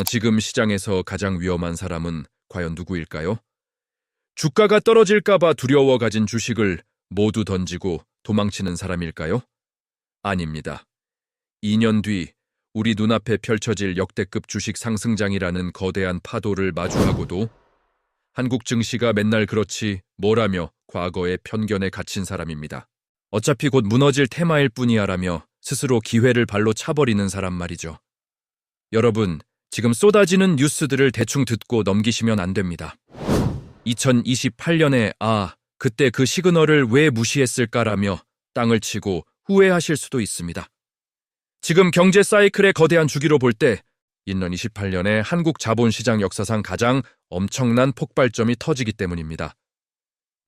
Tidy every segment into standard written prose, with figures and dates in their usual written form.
지금 시장에서 가장 위험한 사람은 과연 누구일까요? 주가가 떨어질까봐 두려워 가진 주식을 모두 던지고 도망치는 사람일까요? 아닙니다. 2년 뒤 우리 눈앞에 펼쳐질 역대급 주식 상승장이라는 거대한 파도를 마주하고도 한국 증시가 맨날 그렇지 뭐라며 과거의 편견에 갇힌 사람입니다. 어차피 곧 무너질 테마일 뿐이야라며 스스로 기회를 발로 차버리는 사람 말이죠. 여러분, 지금 쏟아지는 뉴스들을 대충 듣고 넘기시면 안 됩니다. 2028년에 그때 그 시그널을 왜 무시했을까라며 땅을 치고 후회하실 수도 있습니다. 지금 경제 사이클의 거대한 주기로 볼 때 2028년에 한국 자본시장 역사상 가장 엄청난 폭발점이 터지기 때문입니다.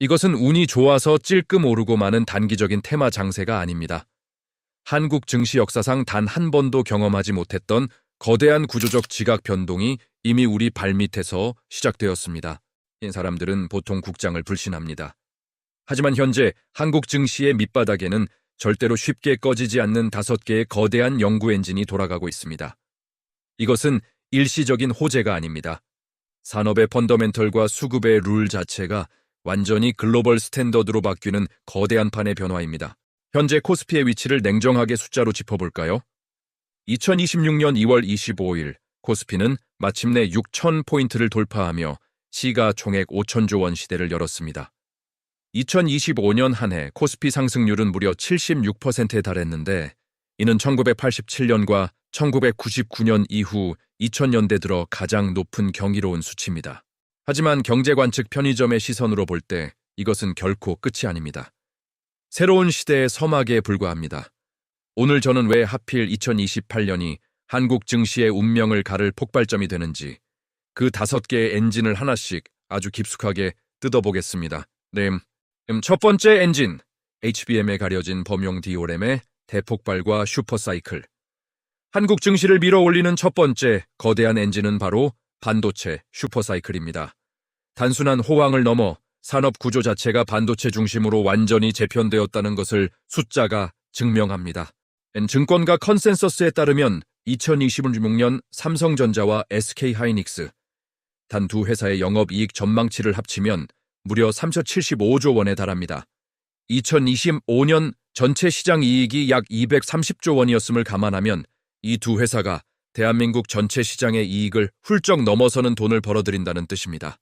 이것은 운이 좋아서 찔끔 오르고 마는 단기적인 테마 장세가 아닙니다. 한국 증시 역사상 단 한 번도 경험하지 못했던 거대한 구조적 지각 변동이 이미 우리 발밑에서 시작되었습니다. 이 사람들은 보통 국장을 불신합니다. 하지만 현재 한국 증시의 밑바닥에는 절대로 쉽게 꺼지지 않는 5개의 거대한 연구 엔진이 돌아가고 있습니다. 이것은 일시적인 호재가 아닙니다. 산업의 펀더멘털과 수급의 룰 자체가 완전히 글로벌 스탠더드로 바뀌는 거대한 판의 변화입니다. 현재 코스피의 위치를 냉정하게 숫자로 짚어볼까요? 2026년 2월 25일 코스피는 마침내 6,000포인트를 돌파하며 시가총액 5천조 원 시대를 열었습니다. 2025년 한 해 코스피 상승률은 무려 76%에 달했는데 이는 1987년과 1999년 이후 2000년대 들어 가장 높은 경이로운 수치입니다. 하지만 경제관측 편의점의 시선으로 볼 때 이것은 결코 끝이 아닙니다. 새로운 시대의 서막에 불과합니다. 오늘 저는 왜 하필 2028년이 한국 증시의 운명을 가를 폭발점이 되는지 그 5개의 엔진을 하나씩 아주 깊숙하게 뜯어보겠습니다. 첫 번째 엔진, HBM에 가려진 범용 디오램의 대폭발과 슈퍼사이클. 한국 증시를 밀어올리는 첫 번째 거대한 엔진은 바로 반도체 슈퍼사이클입니다. 단순한 호황을 넘어 산업 구조 자체가 반도체 중심으로 완전히 재편되었다는 것을 숫자가 증명합니다. 증권가 컨센서스에 따르면 2026년 삼성전자와 SK하이닉스 단 두 회사의 영업이익 전망치를 합치면 무려 3,075조 원에 달합니다. 2025년 전체 시장 이익이 약 230조 원이었음을 감안하면 이 두 회사가 대한민국 전체 시장의 이익을 훌쩍 넘어서는 돈을 벌어들인다는 뜻입니다.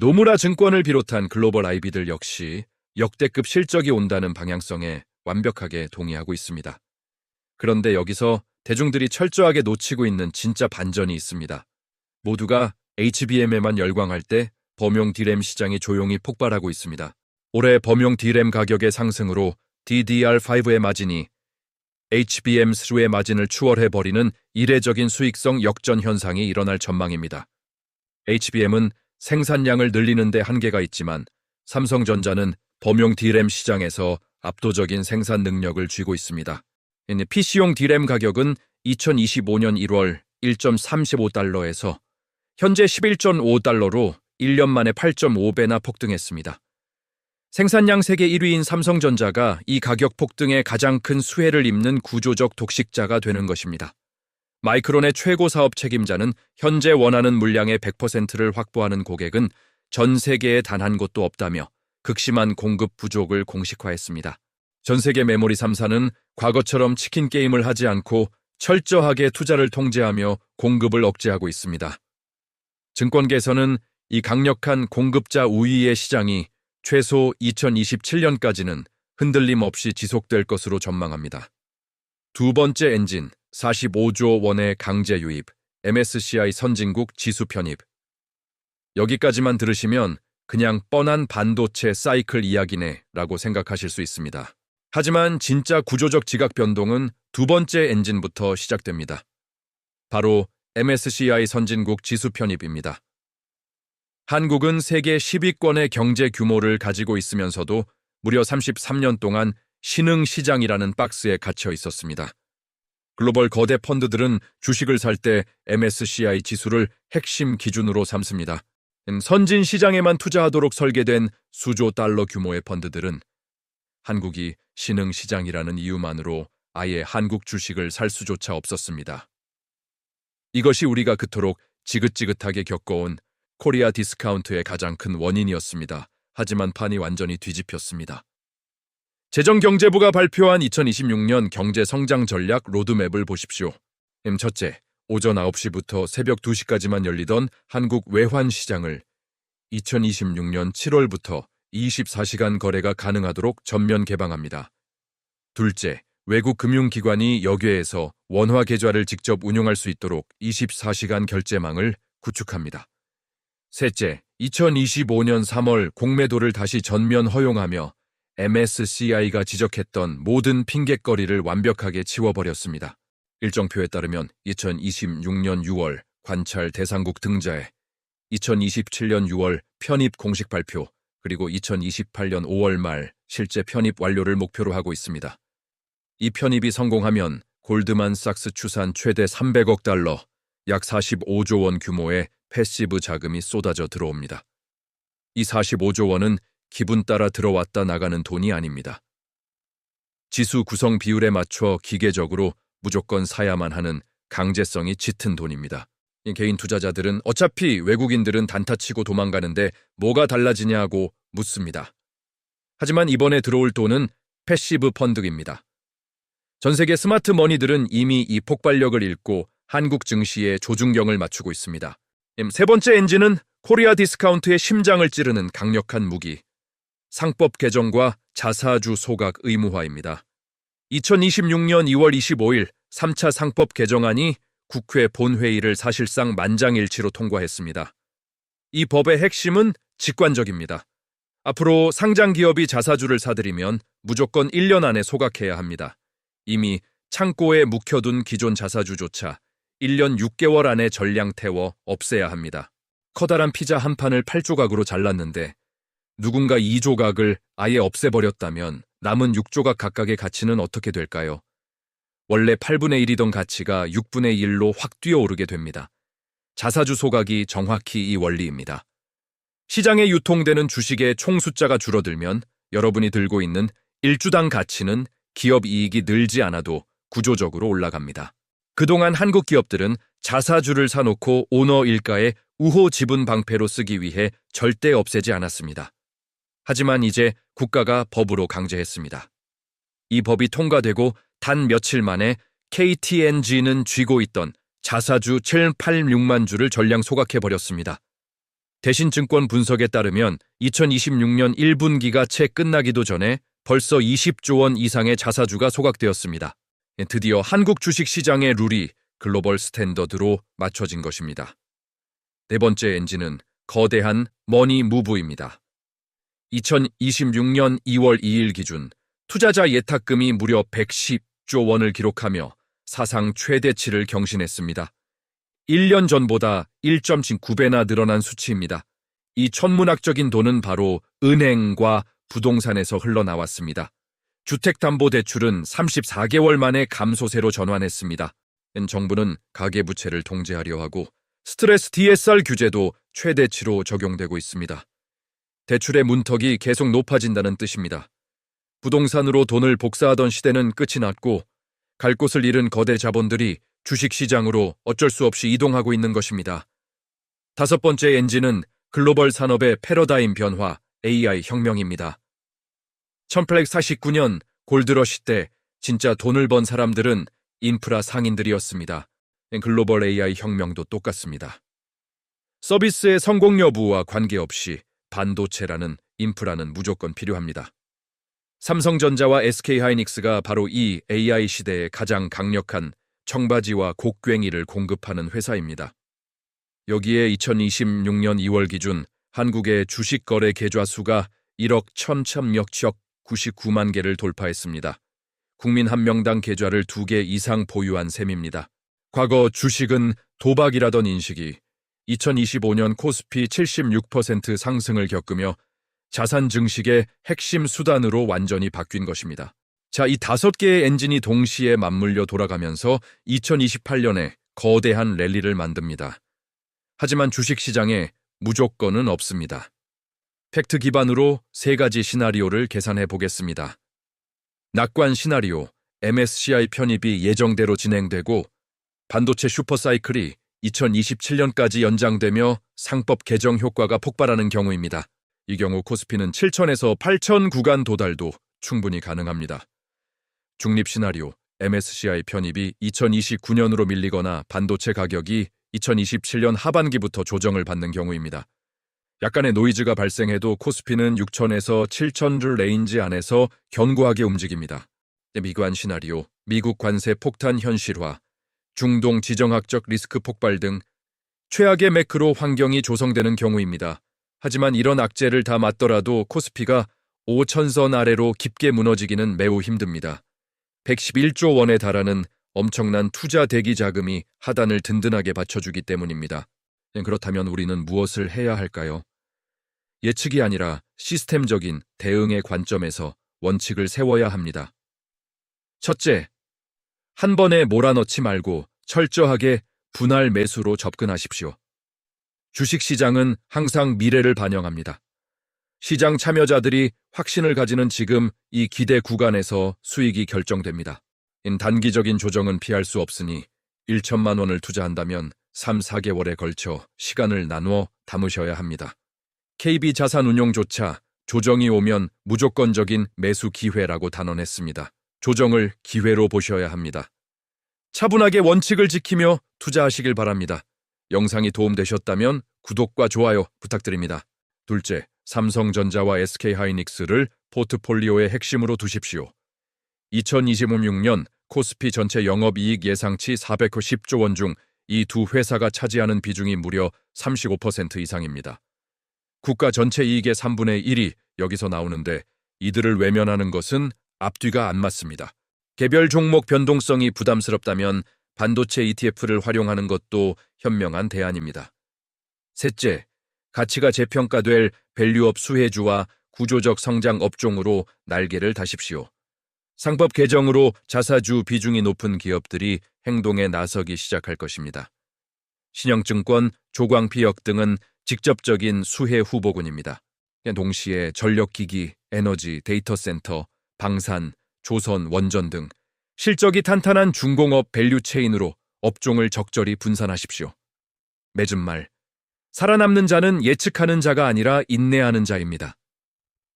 노무라 증권을 비롯한 글로벌 IB들 역시 역대급 실적이 온다는 방향성에 완벽하게 동의하고 있습니다. 그런데 여기서 대중들이 철저하게 놓치고 있는 진짜 반전이 있습니다. 모두가 HBM에만 열광할 때 범용 D램 시장이 조용히 폭발하고 있습니다. 올해 범용 D램 가격의 상승으로 DDR5의 마진이 HBM3의 마진을 추월해버리는 이례적인 수익성 역전 현상이 일어날 전망입니다. HBM은 생산량을 늘리는 데 한계가 있지만 삼성전자는 범용 D램 시장에서 압도적인 생산 능력을 쥐고 있습니다. PC용 D램 가격은 2025년 1월 1.35달러에서 현재 11.5달러로 1년 만에 8.5배나 폭등했습니다. 생산량 세계 1위인 삼성전자가 이 가격 폭등에 가장 큰 수혜를 입는 구조적 독식자가 되는 것입니다. 마이크론의 최고 사업 책임자는 현재 원하는 물량의 100%를 확보하는 고객은 전 세계에 단 한 곳도 없다며 극심한 공급 부족을 공식화했습니다. 전 세계 메모리 3사는 과거처럼 치킨 게임을 하지 않고 철저하게 투자를 통제하며 공급을 억제하고 있습니다. 증권계에서는 이 강력한 공급자 우위의 시장이 최소 2027년까지는 흔들림 없이 지속될 것으로 전망합니다. 두 번째 엔진, 45조 원의 강제 유입, MSCI 선진국 지수 편입. 여기까지만 들으시면 그냥 뻔한 반도체 사이클 이야기네 라고 생각하실 수 있습니다. 하지만 진짜 구조적 지각 변동은 두 번째 엔진부터 시작됩니다. 바로 MSCI 선진국 지수 편입입니다. 한국은 세계 10위권의 경제 규모를 가지고 있으면서도 무려 33년 동안 신흥 시장이라는 박스에 갇혀 있었습니다. 글로벌 거대 펀드들은 주식을 살 때 MSCI 지수를 핵심 기준으로 삼습니다. 선진 시장에만 투자하도록 설계된 수조 달러 규모의 펀드들은 한국이 신흥 시장이라는 이유만으로 아예 한국 주식을 살 수조차 없었습니다. 이것이 우리가 그토록 지긋지긋하게 겪어온 코리아 디스카운트의 가장 큰 원인이었습니다. 하지만 판이 완전히 뒤집혔습니다. 재정경제부가 발표한 2026년 경제성장 전략 로드맵을 보십시오. 첫째, 오전 9시부터 새벽 2시까지만 열리던 한국 외환시장을 2026년 7월부터 24시간 거래가 가능하도록 전면 개방합니다. 둘째, 외국 금융기관이 여객에서 원화 계좌를 직접 운용할 수 있도록 24시간 결제망을 구축합니다. 셋째, 2025년 3월 공매도를 다시 전면 허용하며 MSCI가 지적했던 모든 핑곗거리를 완벽하게 치워버렸습니다. 일정표에 따르면 2026년 6월 관찰 대상국 등재에 2027년 6월 편입 공식 발표, 그리고 2028년 5월 말 실제 편입 완료를 목표로 하고 있습니다. 이 편입이 성공하면 골드만삭스 추산 최대 300억 달러, 약 45조 원 규모의 패시브 자금이 쏟아져 들어옵니다. 이 45조 원은 기분 따라 들어왔다 나가는 돈이 아닙니다. 지수 구성 비율에 맞춰 기계적으로 무조건 사야만 하는 강제성이 짙은 돈입니다. 개인 투자자들은 어차피 외국인들은 단타치고 도망가는데 뭐가 달라지냐고 묻습니다. 하지만 이번에 들어올 돈은 패시브 펀드입니다. 전 세계 스마트 머니들은 이미 이 폭발력을 잃고 한국 증시에 조준경을 맞추고 있습니다. 세 번째 엔진은 코리아 디스카운트의 심장을 찌르는 강력한 무기, 상법 개정과 자사주 소각 의무화입니다. 2026년 2월 25일 3차 상법 개정안이 국회 본회의를 사실상 만장일치로 통과했습니다. 이 법의 핵심은 직관적입니다. 앞으로 상장 기업이 자사주를 사들이면 무조건 1년 안에 소각해야 합니다. 이미 창고에 묵혀둔 기존 자사주조차 1년 6개월 안에 전량 태워 없애야 합니다. 커다란 피자 한 판을 8조각으로 잘랐는데 누군가 2조각을 아예 없애버렸다면 남은 6조각 각각의 가치는 어떻게 될까요? 원래 8분의 1이던 가치가 6분의 1로 확 뛰어오르게 됩니다. 자사주 소각이 정확히 이 원리입니다. 시장에 유통되는 주식의 총 숫자가 줄어들면 여러분이 들고 있는 1주당 가치는 기업 이익이 늘지 않아도 구조적으로 올라갑니다. 그동안 한국 기업들은 자사주를 사놓고 오너 일가의 우호 지분 방패로 쓰기 위해 절대 없애지 않았습니다. 하지만 이제 국가가 법으로 강제했습니다. 이 법이 통과되고 단 며칠 만에 KTNG는 쥐고 있던 자사주 786만 주를 전량 소각해버렸습니다. 대신증권 분석에 따르면 2026년 1분기가 채 끝나기도 전에 벌써 20조 원 이상의 자사주가 소각되었습니다. 드디어 한국 주식시장의 룰이 글로벌 스탠더드로 맞춰진 것입니다. 네 번째 엔진은 거대한 머니 무브입니다. 2026년 2월 2일 기준 투자자 예탁금이 무려 110조 원을 기록하며 사상 최대치를 경신했습니다. 1년 전보다 1.9배나 늘어난 수치입니다. 이 천문학적인 돈은 바로 은행과 부동산에서 흘러나왔습니다. 주택담보대출은 34개월 만에 감소세로 전환했습니다. 정부는 가계부채를 통제하려 하고 스트레스 DSR 규제도 최대치로 적용되고 있습니다. 대출의 문턱이 계속 높아진다는 뜻입니다. 부동산으로 돈을 복사하던 시대는 끝이 났고 갈 곳을 잃은 거대 자본들이 주식시장으로 어쩔 수 없이 이동하고 있는 것입니다. 다섯 번째 엔진은 글로벌 산업의 패러다임 변화, AI 혁명입니다. 1849년 골드러시 때 진짜 돈을 번 사람들은 인프라 상인들이었습니다. 글로벌 AI 혁명도 똑같습니다. 서비스의 성공 여부와 관계없이 반도체라는 인프라는 무조건 필요합니다. 삼성전자와 SK하이닉스가 바로 이 AI 시대의 가장 강력한 청바지와 곡괭이를 공급하는 회사입니다. 여기에 2026년 2월 기준 한국의 주식 거래 계좌 수가 1억 1,000억 99만 개를 돌파했습니다. 국민 한 명당 계좌를 2개 이상 보유한 셈입니다. 과거 주식은 도박이라던 인식이 2025년 코스피 76% 상승을 겪으며 자산 증식의 핵심 수단으로 완전히 바뀐 것입니다. 자, 이 5개의 엔진이 동시에 맞물려 돌아가면서 2028년에 거대한 랠리를 만듭니다. 하지만 주식시장에 무조건은 없습니다. 팩트 기반으로 3가지 시나리오를 계산해 보겠습니다. 낙관 시나리오, MSCI 편입이 예정대로 진행되고 반도체 슈퍼사이클이 2027년까지 연장되며 상법 개정 효과가 폭발하는 경우입니다. 이 경우 코스피는 7,000에서 8,000 구간 도달도 충분히 가능합니다. 중립 시나리오, MSCI 편입이 2029년으로 밀리거나 반도체 가격이 2027년 하반기부터 조정을 받는 경우입니다. 약간의 노이즈가 발생해도 코스피는 6,000에서 7,000주 레인지 안에서 견고하게 움직입니다. 미관 시나리오, 미국 관세 폭탄 현실화, 중동 지정학적 리스크 폭발 등 최악의 매크로 환경이 조성되는 경우입니다. 하지만 이런 악재를 다 맞더라도 코스피가 5,000선 아래로 깊게 무너지기는 매우 힘듭니다. 111조 원에 달하는 엄청난 투자 대기 자금이 하단을 든든하게 받쳐주기 때문입니다. 그렇다면 우리는 무엇을 해야 할까요? 예측이 아니라 시스템적인 대응의 관점에서 원칙을 세워야 합니다. 첫째, 한 번에 몰아넣지 말고 철저하게 분할 매수로 접근하십시오. 주식시장은 항상 미래를 반영합니다. 시장 참여자들이 확신을 가지는 지금 이 기대 구간에서 수익이 결정됩니다. 단기적인 조정은 피할 수 없으니 1천만 원을 투자한다면 3, 4개월에 걸쳐 시간을 나누어 담으셔야 합니다. KB자산운용조차 조정이 오면 무조건적인 매수 기회라고 단언했습니다. 조정을 기회로 보셔야 합니다. 차분하게 원칙을 지키며 투자하시길 바랍니다. 영상이 도움되셨다면 구독과 좋아요 부탁드립니다. 둘째, 삼성전자와 SK하이닉스를 포트폴리오의 핵심으로 두십시오. 2026년 코스피 전체 영업이익 예상치 410조 원 중 이 두 회사가 차지하는 비중이 무려 35% 이상입니다. 국가 전체 이익의 3분의 1이 여기서 나오는데 이들을 외면하는 것은 앞뒤가 안 맞습니다. 개별 종목 변동성이 부담스럽다면 반도체 ETF를 활용하는 것도 현명한 대안입니다. 셋째, 가치가 재평가될 밸류업 수혜주와 구조적 성장 업종으로 날개를 다십시오. 상법 개정으로 자사주 비중이 높은 기업들이 행동에 나서기 시작할 것입니다. 신영증권, 조광피역 등은 직접적인 수혜 후보군입니다. 동시에 전력기기, 에너지, 데이터센터, 방산, 조선, 원전 등 실적이 탄탄한 중공업 밸류체인으로 업종을 적절히 분산하십시오. 맺은 말, 살아남는 자는 예측하는 자가 아니라 인내하는 자입니다.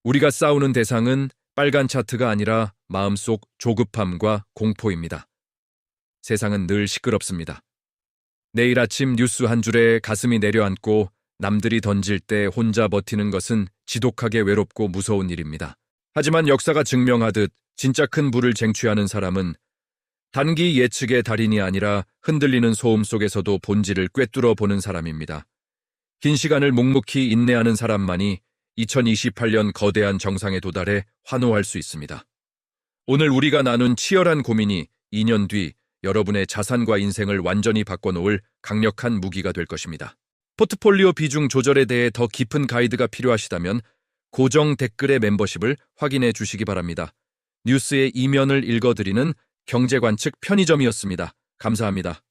우리가 싸우는 대상은 빨간 차트가 아니라 마음속 조급함과 공포입니다. 세상은 늘 시끄럽습니다. 내일 아침 뉴스 한 줄에 가슴이 내려앉고 남들이 던질 때 혼자 버티는 것은 지독하게 외롭고 무서운 일입니다. 하지만 역사가 증명하듯 진짜 큰 부를 쟁취하는 사람은 단기 예측의 달인이 아니라 흔들리는 소음 속에서도 본질을 꿰뚫어 보는 사람입니다. 긴 시간을 묵묵히 인내하는 사람만이 2028년 거대한 정상에 도달해 환호할 수 있습니다. 오늘 우리가 나눈 치열한 고민이 2년 뒤 여러분의 자산과 인생을 완전히 바꿔놓을 강력한 무기가 될 것입니다. 포트폴리오 비중 조절에 대해 더 깊은 가이드가 필요하시다면 고정 댓글의 멤버십을 확인해 주시기 바랍니다. 뉴스의 이면을 읽어드리는 경제관측 편의점이었습니다. 감사합니다.